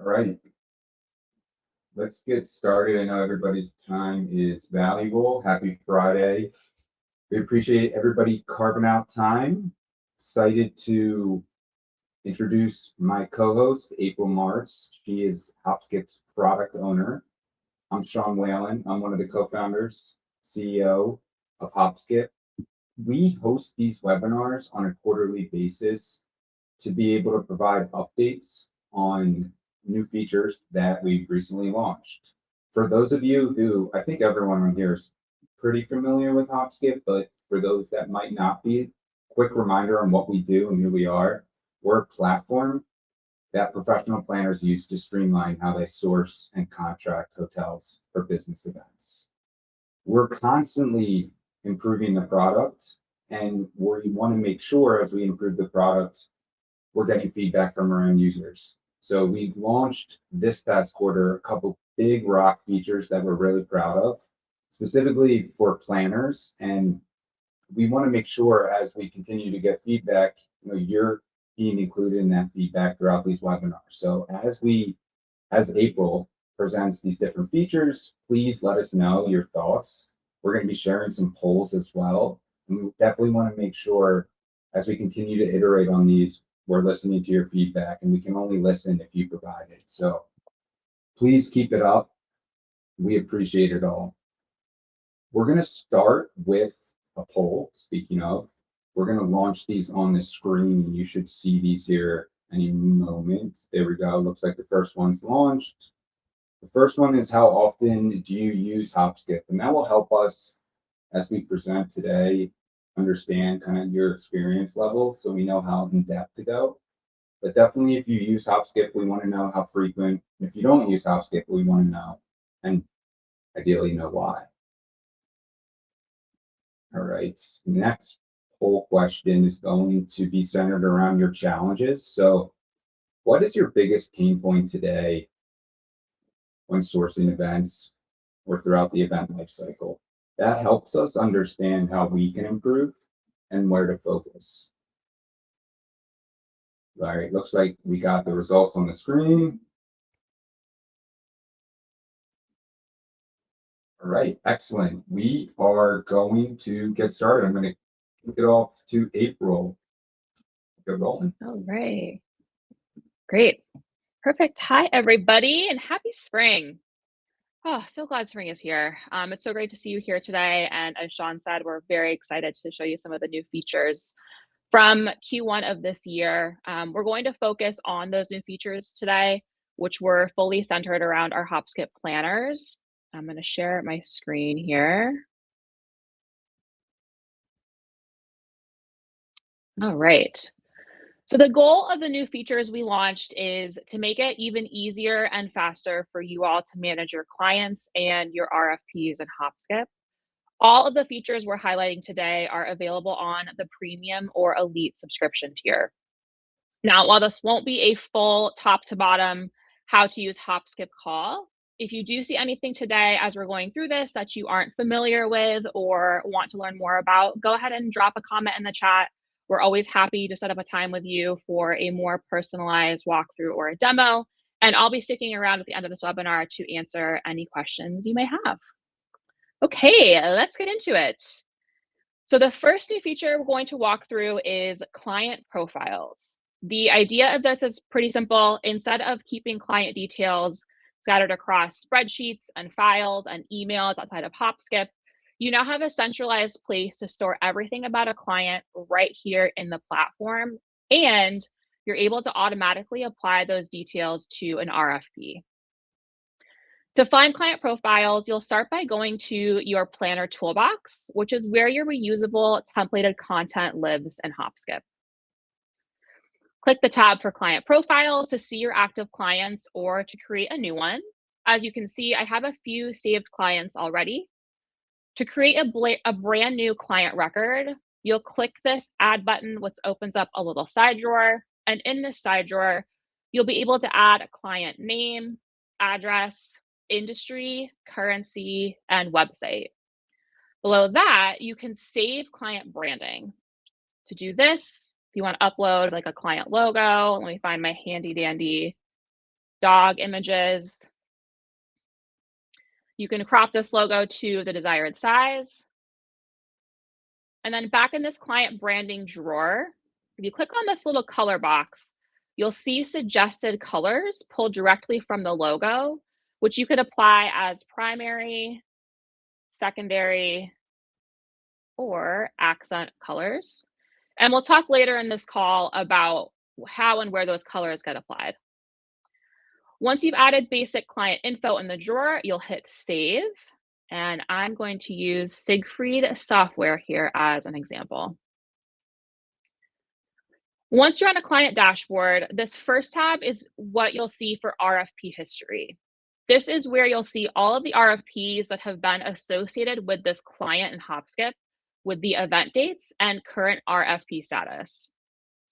All right, let's get started. I know everybody's time is valuable. Happy Friday. We appreciate everybody carving out time. Excited to introduce my co-host, April Martz. She is Hopskip's product owner. I'm Sean Whalen. I'm one of the co-founders, CEO of Hopskip. We host these webinars on a quarterly basis to be able to provide updates on new features that we've recently launched. For those of you who, I think everyone on here is pretty familiar with Hopskip, but for those that might not be, quick reminder on what we do and who we are. We're a platform that professional planners use to streamline how they source and contract hotels for business events. We're constantly improving the product, and we want to make sure as we improve the product, we're getting feedback from our end users. So we've launched this past quarter a couple big rock features that we're really proud of, specifically for planners. And we want to make sure as we continue to get feedback, you're being included in that feedback throughout these webinars. So as April presents these different features, please let us know your thoughts. We're going to be sharing some polls as well. And we definitely want to make sure as we continue to iterate on these, we're listening to your feedback, and we can only listen if you provide it. So please keep it up. We appreciate it all. We're going to start with a poll. Speaking of, we're going to launch these on the screen, and you should see these here any moment. There we go. Looks like the first one's launched. The first one is, how often do you use Hopskip? And that will help us as we present today understand kind of your experience level so we know how in depth to go. But definitely if you use Hopskip, we want to know how frequent. If you don't use Hopskip, we want to know, and ideally know why. All right, next poll question is going to be centered around your challenges. So what is your biggest pain point today when sourcing events or throughout the event lifecycle? That helps us understand how we can improve and where to focus. All right, looks like we got the results on the screen. All right, excellent. We are going to get started. I'm going to kick it off to April. Get rolling. All right. Great. Perfect. Hi, everybody, and happy spring. Oh, so glad spring is here. It's so great to see you here today. And as Sean said, we're very excited to show you some of the new features from Q1 of this year. We're going to focus on those new features today, which were fully centered around our Hopskip planners. I'm going to share my screen here. All right. So the goal of the new features we launched is to make it even easier and faster for you all to manage your clients and your RFPs in Hopskip. All of the features we're highlighting today are available on the premium or elite subscription tier. Now, while this won't be a full top to bottom how to use Hopskip call, if you do see anything today as we're going through this that you aren't familiar with or want to learn more about, go ahead and drop a comment in the chat. We're always happy to set up a time with you for a more personalized walkthrough or a demo. And I'll be sticking around at the end of this webinar to answer any questions you may have. Okay, let's get into it. So the first new feature we're going to walk through is client profiles. The idea of this is pretty simple. Instead of keeping client details scattered across spreadsheets and files and emails outside of Hopskip, you now have a centralized place to store everything about a client right here in the platform, and you're able to automatically apply those details to an RFP. To find client profiles, you'll start by going to your planner toolbox, which is where your reusable templated content lives in Hopskip. Click the tab for client profiles to see your active clients or to create a new one. As you can see, I have a few saved clients already. To create a brand new client record, you'll click this add button, which opens up a little side drawer. And in this side drawer, you'll be able to add a client name, address, industry, currency, and website. Below that, you can save client branding. To do this, if you want to upload like a client logo, let me find my handy dandy dog images. You can crop this logo to the desired size. And then back in this client branding drawer, if you click on this little color box, you'll see suggested colors pulled directly from the logo, which you could apply as primary, secondary, or accent colors. And we'll talk later in this call about how and where those colors get applied. Once you've added basic client info in the drawer, you'll hit save. And I'm going to use Siegfried software here as an example. Once you're on a client dashboard, this first tab is what you'll see for RFP history. This is where you'll see all of the RFPs that have been associated with this client in Hopskip with the event dates and current RFP status.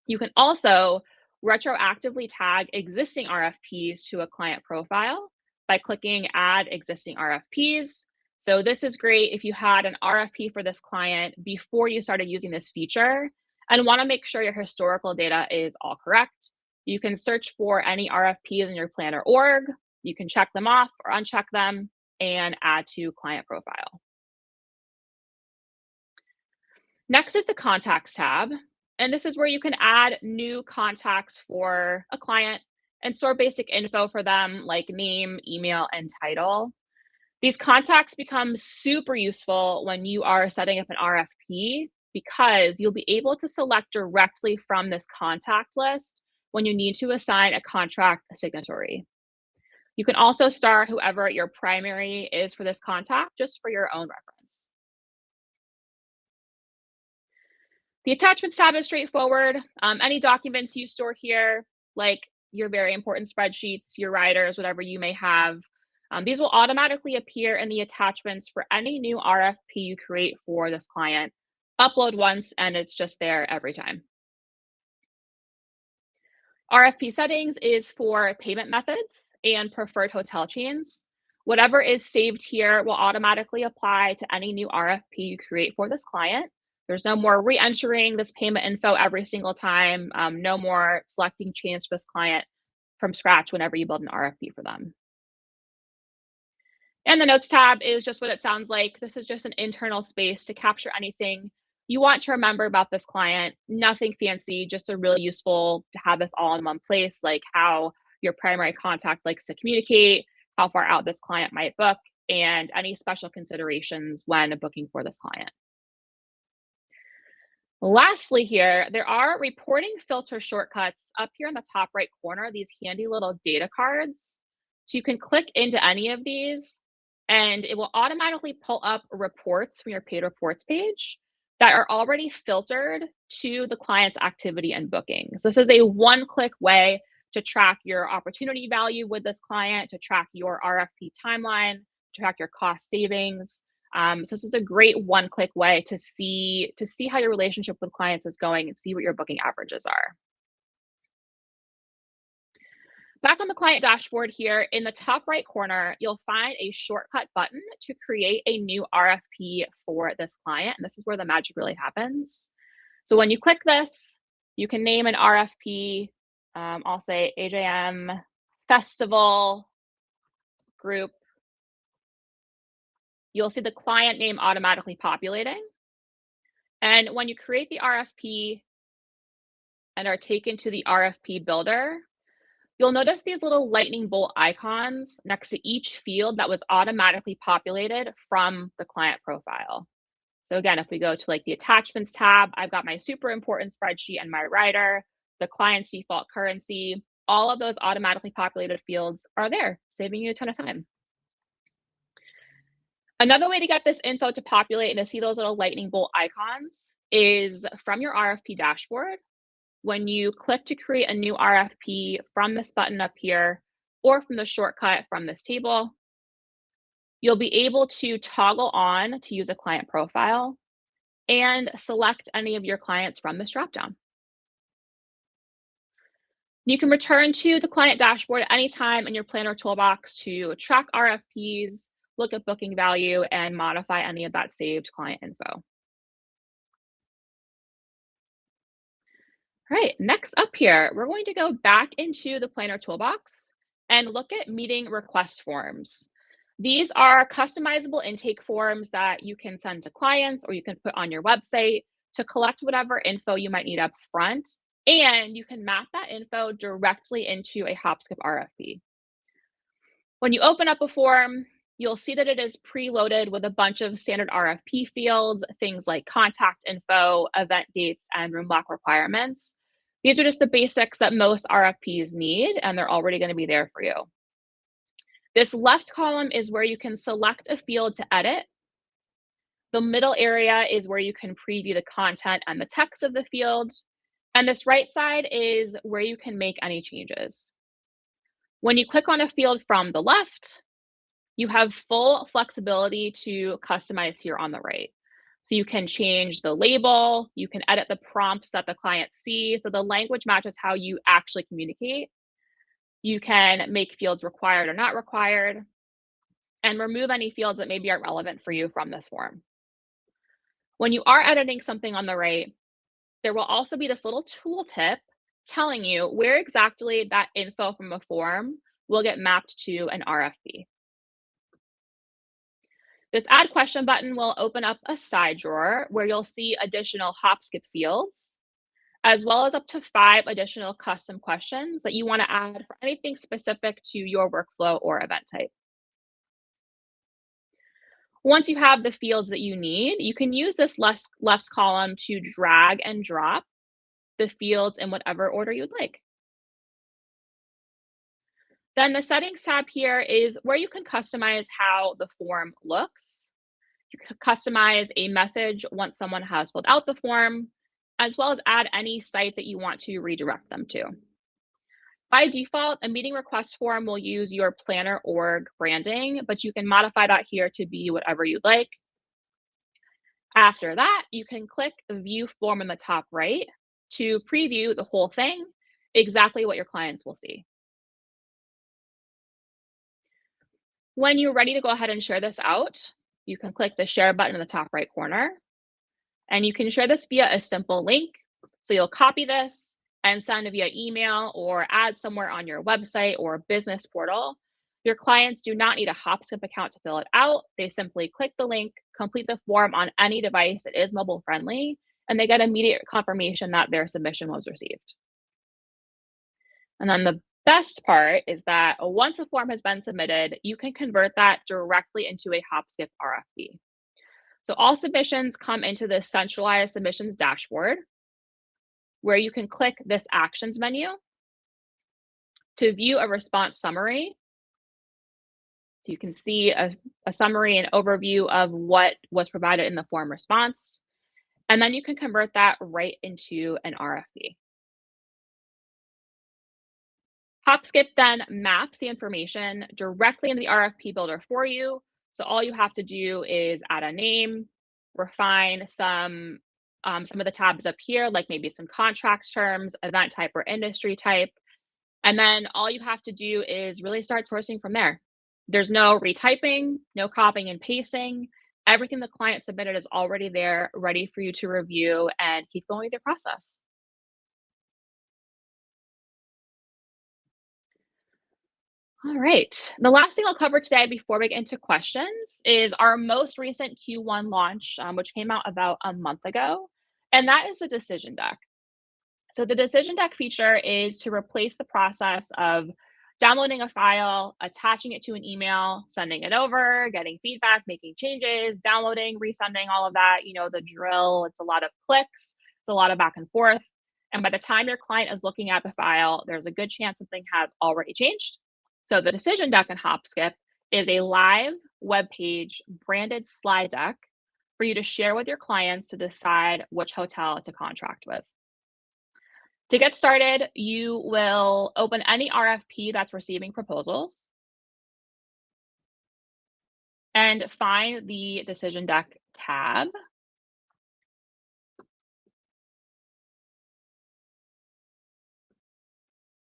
You can also retroactively tag existing RFPs to a client profile by clicking Add Existing RFPs. So this is great if you had an RFP for this client before you started using this feature and want to make sure your historical data is all correct. You can search for any RFPs in your planner org. You can check them off or uncheck them and add to client profile. Next is the Contacts tab, and this is where you can add new contacts for a client and store basic info for them like name, email, and title. These contacts become super useful when you are setting up an RFP because you'll be able to select directly from this contact list when you need to assign a contract signatory. You can also star whoever your primary is for this contact just for your own reference. The attachments tab is straightforward. Any documents you store here, like your very important spreadsheets, your riders, whatever you may have, these will automatically appear in the attachments for any new RFP you create for this client. Upload once and it's just there every time. RFP settings is for payment methods and preferred hotel chains. Whatever is saved here will automatically apply to any new RFP you create for this client. There's no more re-entering this payment info every single time. No more selecting chains for this client from scratch whenever you build an RFP for them. And the Notes tab is just what it sounds like. This is just an internal space to capture anything you want to remember about this client. Nothing fancy, just a really useful to have this all in one place, like how your primary contact likes to communicate, how far out this client might book, and any special considerations when booking for this client. Lastly here, there are reporting filter shortcuts up here in the top right corner, these handy little data cards. So you can click into any of these and it will automatically pull up reports from your paid reports page that are already filtered to the client's activity and bookings. This is a one-click way to track your opportunity value with this client, to track your RFP timeline, to track your cost savings. So this is a great one-click way to see how your relationship with clients is going and see what your booking averages are. Back on the client dashboard here, in the top right corner, you'll find a shortcut button to create a new RFP for this client. And this is where the magic really happens. So when you click this, you can name an RFP. I'll say AJM Festival Group. You'll see the client name automatically populating. And when you create the RFP and are taken to the RFP builder, you'll notice these little lightning bolt icons next to each field that was automatically populated from the client profile. So again, if we go to like the attachments tab, I've got my super important spreadsheet and my rider, the client's default currency, all of those automatically populated fields are there, saving you a ton of time. Another way to get this info to populate and to see those little lightning bolt icons is from your RFP dashboard. When you click to create a new RFP from this button up here, or from the shortcut from this table, you'll be able to toggle on to use a client profile and select any of your clients from this dropdown. You can return to the client dashboard at any time in your planner toolbox to track RFPs, look at booking value, and modify any of that saved client info. All right, next up here, we're going to go back into the planner toolbox and look at meeting request forms. These are customizable intake forms that you can send to clients or you can put on your website to collect whatever info you might need up front. And you can map that info directly into a Hopskip RFP. When you open up a form, you'll see that it is preloaded with a bunch of standard RFP fields, things like contact info, event dates, and room block requirements. These are just the basics that most RFPs need, and they're already going to be there for you. This left column is where you can select a field to edit. The middle area is where you can preview the content and the text of the field. And this right side is where you can make any changes. When you click on a field from the left, you have full flexibility to customize here on the right. So you can change the label, you can edit the prompts that the client sees, so the language matches how you actually communicate. You can make fields required or not required, and remove any fields that maybe aren't relevant for you from this form. When you are editing something on the right, there will also be this little tooltip telling you where exactly that info from a form will get mapped to an RFP. This add question button will open up a side drawer where you'll see additional Hopskip fields, as well as up to 5 additional custom questions that you want to add for anything specific to your workflow or event type. Once you have the fields that you need, you can use this left column to drag and drop the fields in whatever order you'd like. Then the settings tab here is where you can customize how the form looks. You can customize a message once someone has filled out the form, as well as add any site that you want to redirect them to. By default, a meeting request form will use your planner org branding, but you can modify that here to be whatever you'd like. After that, you can click View Form in the top right to preview the whole thing, exactly what your clients will see. When you're ready to go ahead and share this out, you can click the Share button in the top right corner, and you can share this via a simple link. So you'll copy this and send it via email or add somewhere on your website or business portal. Your clients do not need a Hopskip account to fill it out. They simply click the link, complete the form on any device that is mobile friendly, and they get immediate confirmation that their submission was received. And then the best part is that once a form has been submitted, you can convert that directly into a Hopskip RFP. So all submissions come into the centralized submissions dashboard, where you can click this actions menu to view a response summary. So you can see a summary and overview of what was provided in the form response. And then you can convert that right into an RFP. Hopskip then maps the information directly in the RFP builder for you. So all you have to do is add a name, refine some of the tabs up here, like maybe some contract terms, event type or industry type. And then all you have to do is really start sourcing from there. There's no retyping, no copying and pasting. Everything the client submitted is already there, ready for you to review and keep going with your process. All right. The last thing I'll cover today before we get into questions is our most recent Q1 launch, which came out about a month ago, and that is the decision deck. So the decision deck feature is to replace the process of downloading a file, attaching it to an email, sending it over, getting feedback, making changes, downloading, resending, all of that. You know the drill. It's a lot of clicks, it's a lot of back and forth. And by the time your client is looking at the file, there's a good chance something has already changed. So the decision deck in Hopskip is a live web page branded slide deck for you to share with your clients to decide which hotel to contract with. To get started, you will open any RFP that's receiving proposals and find the decision deck tab.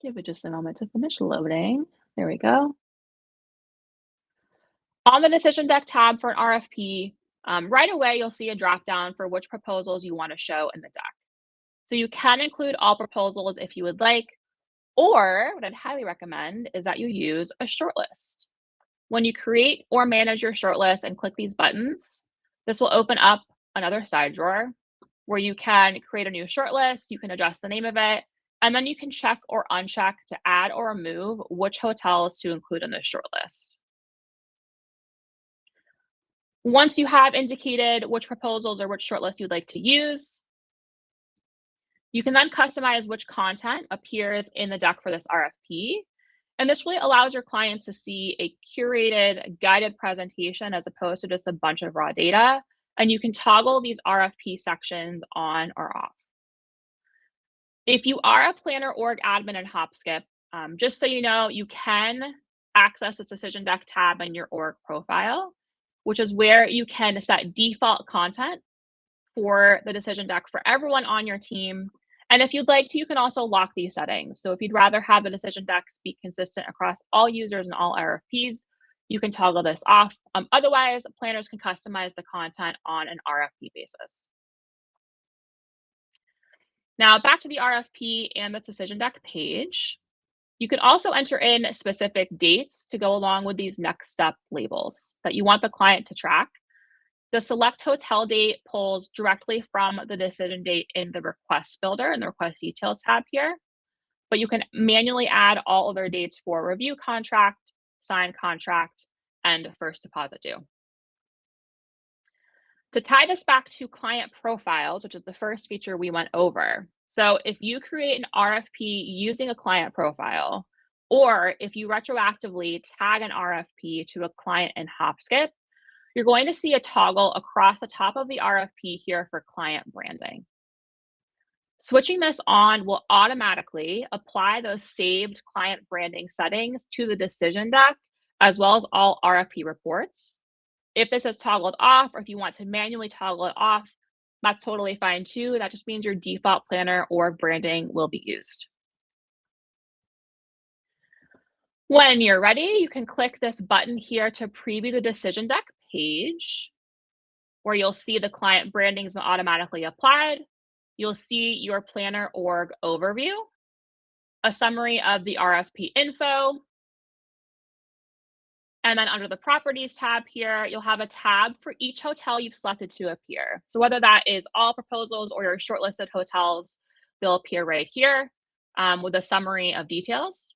Give it just a moment to finish loading. There we go. On the decision deck tab for an RFP, right away you'll see a drop down for which proposals you want to show in the deck. So you can include all proposals if you would like, Or what I'd highly recommend is that you use a shortlist. When you create or manage your shortlist and click these buttons, this will open up another side drawer where you can create a new shortlist, you can adjust the name of it, and then you can check or uncheck to add or remove which hotels to include in the shortlist. Once you have indicated which proposals or which shortlist you'd like to use, you can then customize which content appears in the deck for this RFP. And this really allows your clients to see a curated, guided presentation as opposed to just a bunch of raw data. And you can toggle these RFP sections on or off. If you are a planner org admin in Hopskip, just so you know, you can access this decision deck tab in your org profile, which is where you can set default content for the decision deck for everyone on your team. And if you'd like to, you can also lock these settings. So if you'd rather have the decision decks be consistent across all users and all RFPs, you can toggle this off. Otherwise, planners can customize the content on an RFP basis. Now, back to the RFP and the decision deck page. You can also enter in specific dates to go along with these next step labels that you want the client to track. The select hotel date pulls directly from the decision date in the request builder and the request details tab here, but you can manually add all other dates for review contract, signed contract, and first deposit due. To tie this back to client profiles, which is the first feature we went over. So if you create an RFP using a client profile, or if you retroactively tag an RFP to a client in Hopskip, you're going to see a toggle across the top of the RFP here for client branding. Switching this on will automatically apply those saved client branding settings to the decision deck, as well as all RFP reports. If this is toggled off, or if you want to manually toggle it off, that's totally fine too. That just means your default planner or branding will be used. When you're ready, you can click this button here to preview the decision deck page, where you'll see the client branding's been automatically applied. You'll see your planner org overview, a summary of the RFP info, and then under the properties tab here, you'll have a tab for each hotel you've selected to appear. So whether that is all proposals or your shortlisted hotels, they'll appear right here with a summary of details.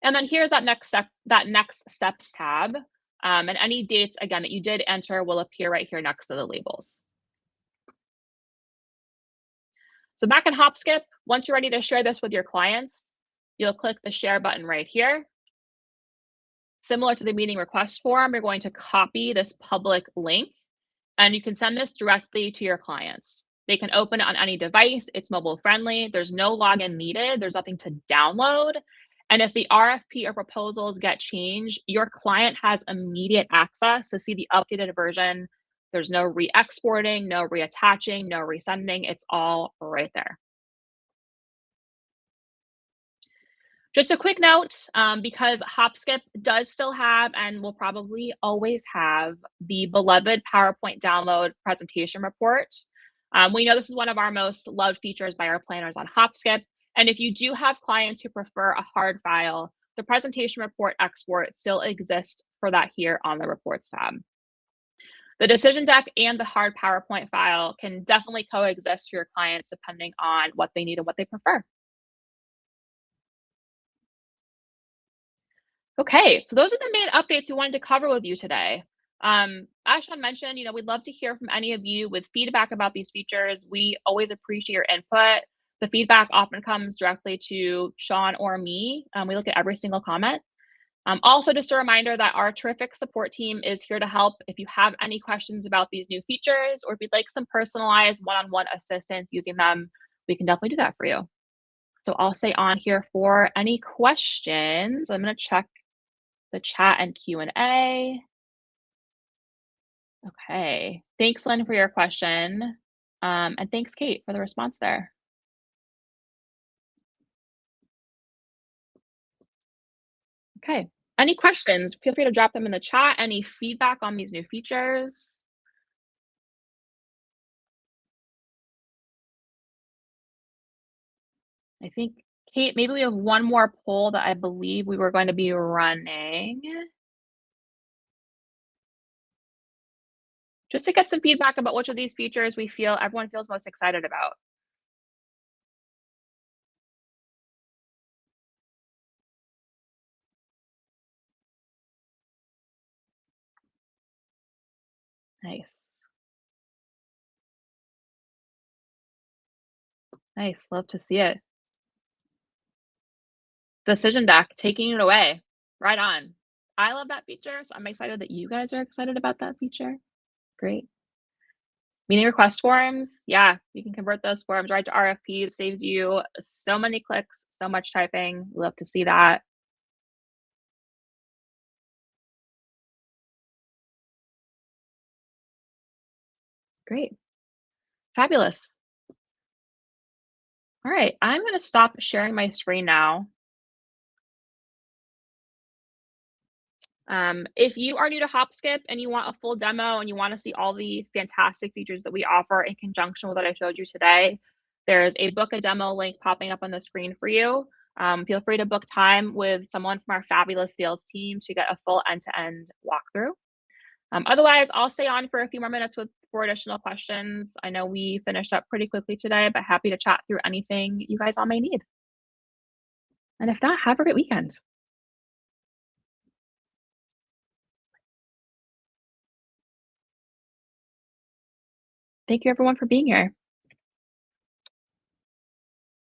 And then here's that next steps tab. And any dates, again, that you did enter will appear right here next to the labels. So back in Hopskip, once you're ready to share this with your clients, you'll click the share button right here. Similar to the meeting request form, you're going to copy this public link and you can send this directly to your clients. They can open it on any device. It's mobile friendly. There's no login needed. There's nothing to download. And if the RFP or proposals get changed, your client has immediate access to see the updated version. There's no re-exporting, no reattaching, no resending. It's all right there. Just a quick note, because Hopskip does still have and will probably always have the beloved PowerPoint download presentation report. We know this is one of our most loved features by our planners on Hopskip. And if you do have clients who prefer a hard file, the presentation report export still exists for that here on the reports tab. The decision deck and the hard PowerPoint file can definitely coexist for your clients depending on what they need and what they prefer. Okay, so those are the main updates we wanted to cover with you today. As Sean mentioned, we'd love to hear from any of you with feedback about these features. We always appreciate your input. The feedback often comes directly to Sean or me. We look at every single comment. Also, just a reminder that our terrific support team is here to help. If you have any questions about these new features, or if you'd like some personalized one-on-one assistance using them, we can definitely do that for you. So I'll stay on here for any questions. I'm going to check the chat and Q&A. Okay. Thanks, Lynn, for your question. And thanks, Kate, for the response there. Okay. Any questions? Feel free to drop them in the chat. Any feedback on these new features? I think, Kate, maybe we have one more poll that I believe we were going to be running. Just to get some feedback about which of these features we feel everyone feels most excited about. Nice. Nice. Love to see it. Decision deck, taking it away. Right on. I love that feature, so I'm excited that you guys are excited about that feature. Great. Meeting request forms, yeah, you can convert those forms right to RFPs, saves you so many clicks, so much typing. Love to see that. Great. Fabulous. All right, I'm gonna stop sharing my screen now. If you are new to Hopskip and you want a full demo and you want to see all the fantastic features that we offer in conjunction with what I showed you today, there's a book a demo link popping up on the screen for you. Feel free to book time with someone from our fabulous sales team to get a full end-to-end walkthrough. Otherwise, I'll stay on for a few more minutes for additional questions. I know we finished up pretty quickly today, but happy to chat through anything you guys all may need. And if not, have a great weekend. Thank you everyone for being here.